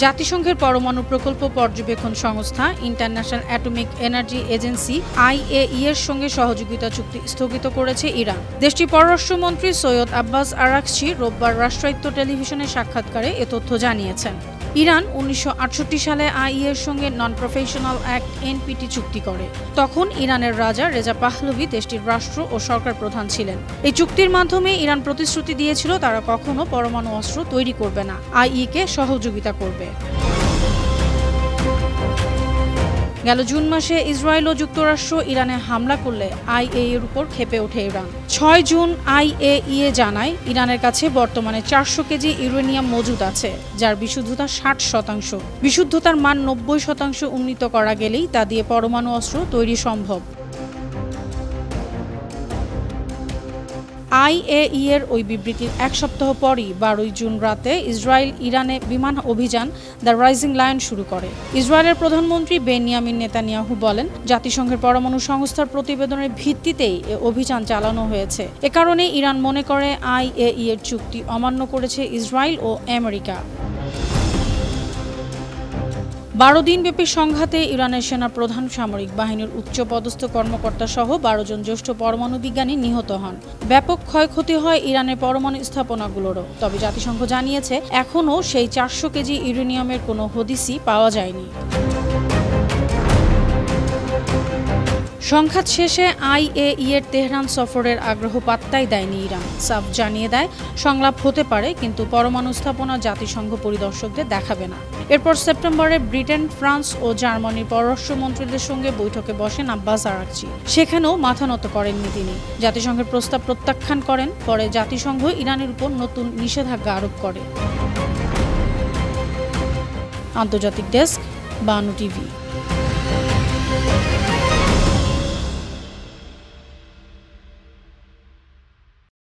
জাতিসংঘের পরমাণু প্রকল্প পর্যবেক্ষণ সংস্থা international atomic energy agency IAEA এর সঙ্গে সহযোগিতা চুক্তি স্থগিত করেছে ইরান। দেশটির পররাষ্ট্রমন্ত্রী সৈয়দ আব্বাস আরাকচি রোববার রাষ্ট্রায়ত্ত টেলিভিশনে সাক্ষাৎকারে এ তথ্য জানিয়েছেন। ইরান 1968 সালে IAEA এর সঙ্গে নন প্রফেশনাল অ্যাক্ট NPT চুক্তি করে। তখন ইরানের রাজা রেজা পাহলভি দেশটির রাষ্ট্র ও সরকার প্রধান ছিলেন। এই চুক্তির মাধ্যমে ইরান প্রতিশ্রুতি দিয়েছিল তারা কখনো পরমাণু অস্ত্র তৈরি করবে না, IAEA কে সহযোগিতা করবে। গেল জুন মাসে ইসরায়েল ও যুক্তরাষ্ট্র ইরানে হামলা করলে IAEA এর উপর ক্ষেপে ওঠে ইরান। 6 জুন IAEA জানায় ইরানের কাছে বর্তমানে 400 কেজি ইউরেনিয়াম মজুদ আছে, যার বিশুদ্ধতা 60%। বিশুদ্ধতার মান 90% উন্নীত করা গেলেই তা দিয়ে পরমাণু অস্ত্র তৈরি সম্ভব। IAEA এর ওই বিবৃতির এক সপ্তাহ পরই 12 জুন রাতে ইসরায়েল ইরানে বিমান অভিযান দ্য রাইজিং লায়ন শুরু করে। ইসরায়েলের প্রধানমন্ত্রী বেনিয়ামিন নেতানিয়াহু বলেন, জাতিসংঘের পরমাণু সংস্থার প্রতিবেদনের ভিত্তিতেই এ অভিযান চালানো হয়েছে। এ কারণে ইরান মনে করে IAEA এর চুক্তি অমান্য করেছে ইসরায়েল ও আমেরিকা। 12 দিনব্যাপী সংঘাতে ইরানের সেনা প্রধান, সামরিক বাহিনীর উচ্চপদস্থ কর্মকর্তা সহ 12 জন জ্যেষ্ঠ পরমাণু বিজ্ঞানী নিহত হন। ব্যাপক ক্ষয়ক্ষতি হয় ইরানের পরমাণু স্থাপনাগুলোরও। তবে জাতিসংঘ জানিয়েছে এখনও সেই 400 কেজি ইউরেনিয়ামের কোনো হদিসই পাওয়া যায়নি। সংঘাত শেষে IAEA এর তেহরান সফরের আগ্রহ পাত্তাই দেয়নি ইরান। সাফ জানিয়ে দেয় সংলাপ হতে পারে, কিন্তু পরমাণু স্থাপনা জাতিসংঘ পরিদর্শকদের দেখাবে না। এরপর সেপ্টেম্বরে ব্রিটেন, ফ্রান্স ও জার্মানির পররাষ্ট্রমন্ত্রীদের সঙ্গে বৈঠকে বসেন আব্বাস আরাকচি। সেখানেও মাথা নত করেননি তিনি। জাতিসংঘের প্রস্তাব প্রত্যাখ্যান করেন। পরে জাতিসংঘ ইরানের উপর নতুন নিষেধাজ্ঞা আরোপ করে। আন্তর্জাতিক ডেস্ক, বানু টিভি।